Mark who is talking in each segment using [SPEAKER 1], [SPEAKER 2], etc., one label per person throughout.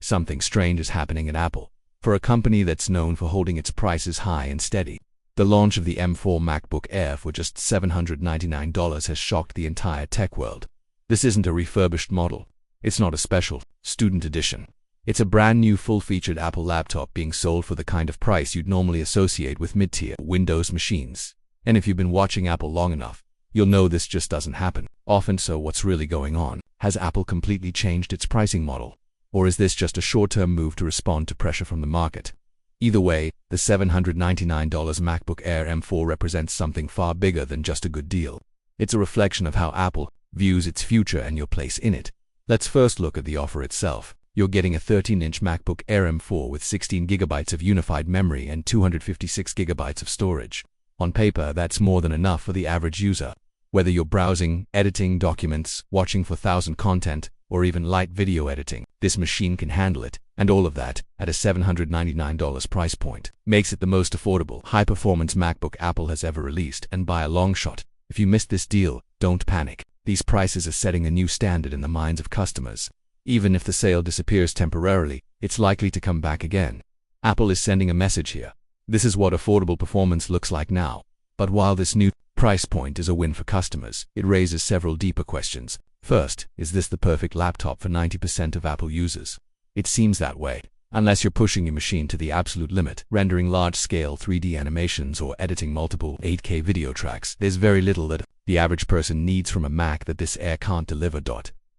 [SPEAKER 1] something strange is happening at Apple. For a company that's known for holding its prices high and steady, the launch of the M4 MacBook Air for just $799 has shocked the entire tech world. This isn't a refurbished model. It's not a special, student edition. It's a brand new full-featured Apple laptop being sold for the kind of price you'd normally associate with mid-tier Windows machines. And if you've been watching Apple long enough, you'll know this just doesn't happen often. So what's really going on? Has Apple completely changed its pricing model? Or is this just a short-term move to respond to pressure from the market? Either way, the $799 MacBook Air M4 represents something far bigger than just a good deal. It's a reflection of how Apple views its future and your place in it. Let's first look at the offer itself. You're getting a 13-inch MacBook Air M4 with 16 GB of unified memory and 256 GB of storage. On paper, that's more than enough for the average user. Whether you're browsing, editing documents, watching 4,000 content, or even light video editing, this machine can handle it, and all of that at a $799 price point. Makes it the most affordable, high-performance MacBook Apple has ever released, and by a long shot. If you missed this deal, don't panic. These prices are setting a new standard in the minds of customers. Even if the sale disappears temporarily, it's likely to come back again. Apple is sending a message here. This is what affordable performance looks like now. But while this new price point is a win for customers, it raises several deeper questions. First, is this the perfect laptop for 90% of Apple users? It seems that way. Unless you're pushing your machine to the absolute limit, rendering large-scale 3D animations or editing multiple 8K video tracks, there's very little that the average person needs from a Mac that this Air can't deliver.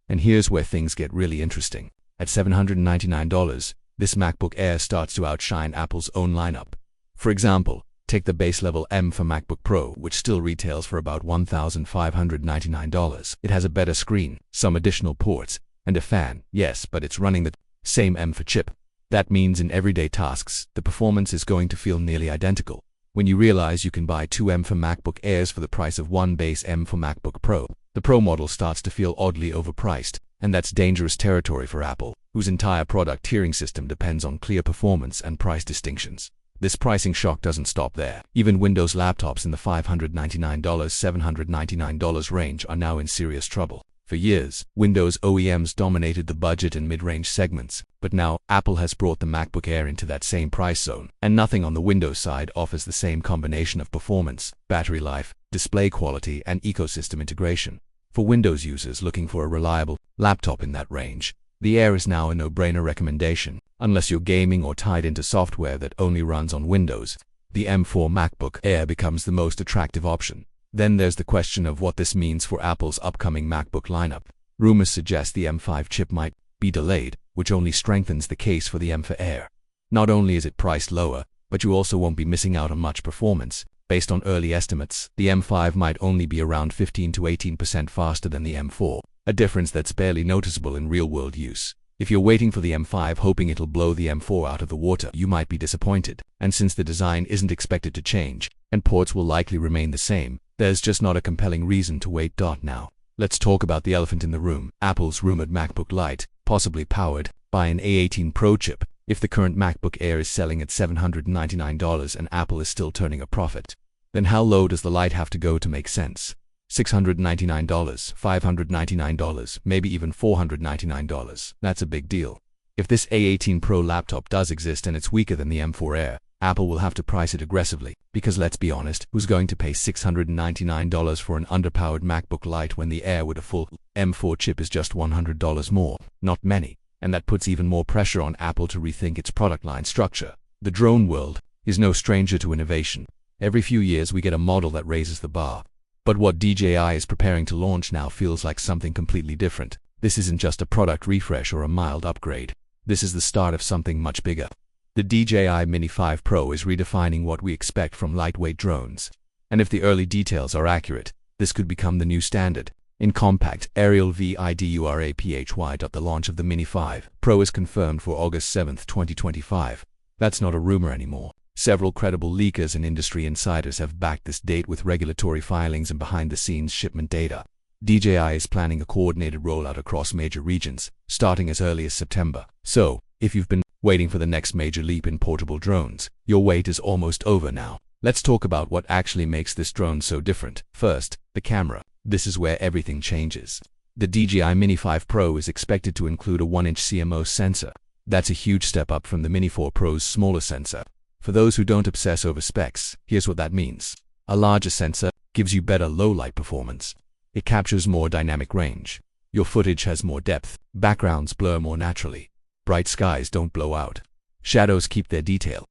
[SPEAKER 1] And here's where things get really interesting. At $799, this MacBook Air starts to outshine Apple's own lineup. For example, take the base-level M for MacBook Pro, which still retails for about $1,599. It has a better screen, some additional ports, and a fan, yes, but it's running the same M4 chip. That means in everyday tasks, the performance is going to feel nearly identical. When you realize you can buy two M4 MacBook Airs for the price of one base M4 MacBook Pro, the Pro model starts to feel oddly overpriced, and that's dangerous territory for Apple, whose entire product tiering system depends on clear performance and price distinctions. This pricing shock doesn't stop there. Even Windows laptops in the $599–$799 range are now in serious trouble. For years, Windows OEMs dominated the budget and mid-range segments, but now Apple has brought the MacBook Air into that same price zone, and nothing on the Windows side offers the same combination of performance, battery life, display quality, and ecosystem integration. For Windows users looking for a reliable laptop in that range, the Air is now a no-brainer recommendation. Unless you're gaming or tied into software that only runs on Windows, the M4 MacBook Air becomes the most attractive option. Then there's the question of what this means for Apple's upcoming MacBook lineup. Rumors suggest the M5 chip might be delayed, which only strengthens the case for the M4 Air. Not only is it priced lower, but you also won't be missing out on much performance. Based on early estimates, the M5 might only be around 15 to 18% faster than the M4, a difference that's barely noticeable in real-world use. If you're waiting for the M5 hoping it'll blow the M4 out of the water, you might be disappointed. And since the design isn't expected to change, and ports will likely remain the same, there's just not a compelling reason to wait. Now, let's talk about the elephant in the room, Apple's rumored MacBook Lite, possibly powered by an A18 Pro chip. If the current MacBook Air is selling at $799 and Apple is still turning a profit, then how low does the Lite have to go to make sense? $699, $599, maybe even $499. That's a big deal. If this A18 Pro laptop does exist and it's weaker than the M4 Air, Apple will have to price it aggressively, because let's be honest, who's going to pay $699 for an underpowered MacBook Lite when the Air with a full M4 chip is just $100 more? Not many. And that puts even more pressure on Apple to rethink its product line structure. The drone world is no stranger to innovation. Every few years we get a model that raises the bar. But what DJI is preparing to launch now feels like something completely different. This isn't just a product refresh or a mild upgrade. This is the start of something much bigger. The DJI Mini 5 Pro is redefining what we expect from lightweight drones. And if the early details are accurate, this could become the new standard. In compact aerial viduraphy. The launch of the Mini 5 Pro is confirmed for August 7, 2025. That's not a rumor anymore. Several credible leakers and industry insiders have backed this date with regulatory filings and behind-the-scenes shipment data. DJI is planning a coordinated rollout across major regions, starting as early as September. So, if you've been waiting for the next major leap in portable drones, your wait is almost over now. Let's talk about what actually makes this drone so different. First, the camera. This is where everything changes. The DJI Mini 5 Pro is expected to include a 1-inch CMOS sensor, That's a huge step up from the Mini 4 Pro's smaller sensor. For those who don't obsess over specs, here's what that means. A larger sensor gives you better low-light performance. It captures more dynamic range. Your footage has more depth. Backgrounds blur more naturally. Bright skies don't blow out. Shadows keep their detail.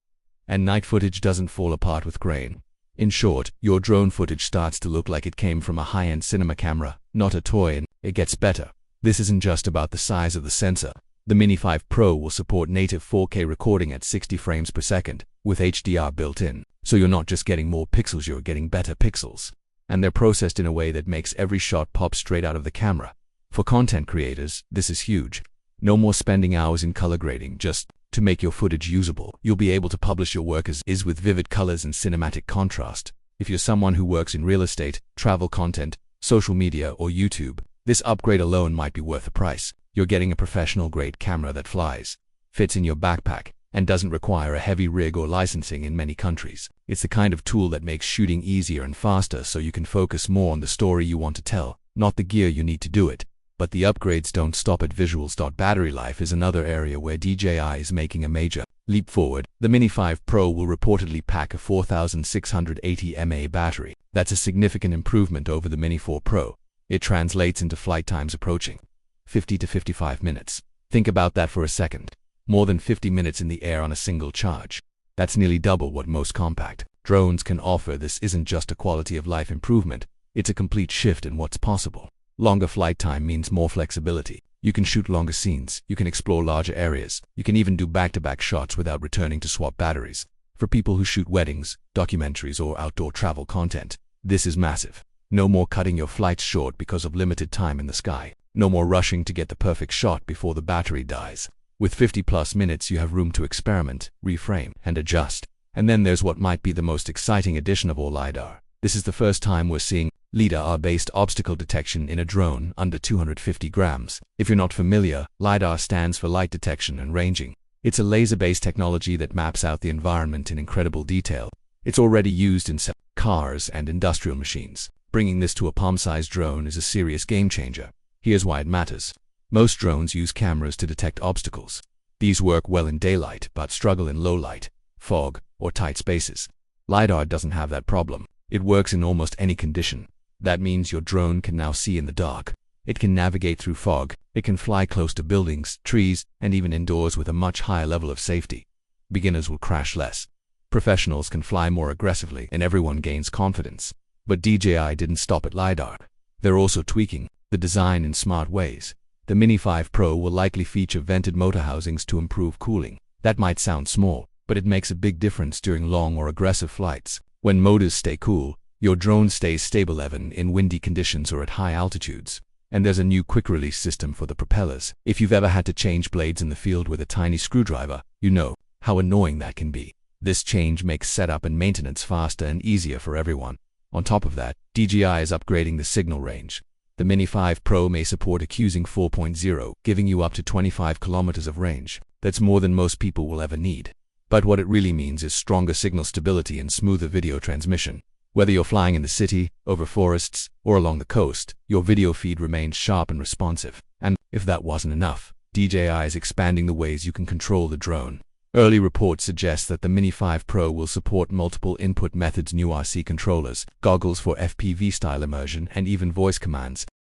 [SPEAKER 1] And night footage doesn't fall apart with grain. In short, your drone footage starts to look like it came from a high-end cinema camera, not a toy, and it gets better. This isn't just about the size of the sensor. The Mini 5 Pro will support native 4K recording at 60 frames per second, with HDR built in. So you're not just getting more pixels, you're getting better pixels. And they're processed in a way that makes every shot pop straight out of the camera. For content creators, this is huge. No more spending hours in color grading just to make your footage usable. You'll be able to publish your work as is with vivid colors and cinematic contrast. If you're someone who works in real estate, travel content, social media, or YouTube, this upgrade alone might be worth the price. You're getting a professional-grade camera that flies, fits in your backpack, and doesn't require a heavy rig or licensing in many countries. It's the kind of tool that makes shooting easier and faster so you can focus more on the story you want to tell, not the gear you need to do it. But the upgrades don't stop at visuals. Battery life is another area where DJI is making a major leap forward. The Mini 5 Pro will reportedly pack a 4680 mAh battery. That's a significant improvement over the Mini 4 Pro. It translates into flight times approaching 50 to 55 minutes. Think about that for a second. More than 50 minutes in the air on a single charge. That's nearly double what most compact drones can offer. This isn't just a quality of life improvement, it's a complete shift in what's possible. Longer flight time means more flexibility. You can shoot longer scenes, you can explore larger areas, you can even do back-to-back shots without returning to swap batteries. For people who shoot weddings, documentaries, or outdoor travel content, this is massive. No more cutting your flights short because of limited time in the sky. No more rushing to get the perfect shot before the battery dies. With 50+ minutes, you have room to experiment, reframe, and adjust. And then there's what might be the most exciting addition of all: LiDAR. This is the first time we're seeing LiDAR-based obstacle detection in a drone under 250 grams. If you're not familiar, LiDAR stands for light detection and ranging. It's a laser-based technology that maps out the environment in incredible detail. It's already used in cars and industrial machines. Bringing this to a palm-sized drone is a serious game-changer. Here's why it matters. Most drones use cameras to detect obstacles. These work well in daylight, but struggle in low light, fog, or tight spaces. LiDAR doesn't have that problem. It works in almost any condition. That means your drone can now see in the dark. It can navigate through fog. It can fly close to buildings, trees, and even indoors with a much higher level of safety. Beginners will crash less. Professionals can fly more aggressively, and everyone gains confidence. But DJI didn't stop at LiDAR. They're also tweaking the design in smart ways. The Mini 5 Pro will likely feature vented motor housings to improve cooling. That might sound small, but it makes a big difference during long or aggressive flights. When motors stay cool, your drone stays stable even in windy conditions or at high altitudes. And there's a new quick-release system for the propellers. If you've ever had to change blades in the field with a tiny screwdriver, you know how annoying that can be. This change makes setup and maintenance faster and easier for everyone. On top of that, DJI is upgrading the signal range. The Mini 5 Pro may support a QSing 4.0, giving you up to 25 kilometers of range. That's more than most people will ever need. But what it really means is stronger signal stability and smoother video transmission. Whether you're flying in the city, over forests, or along the coast, your video feed remains sharp and responsive. And if that wasn't enough, DJI is expanding the ways you can control the drone. Early reports suggest that the Mini 5 Pro will support multiple input methods, new RC controllers, goggles for FPV-style immersion, and even voice commands.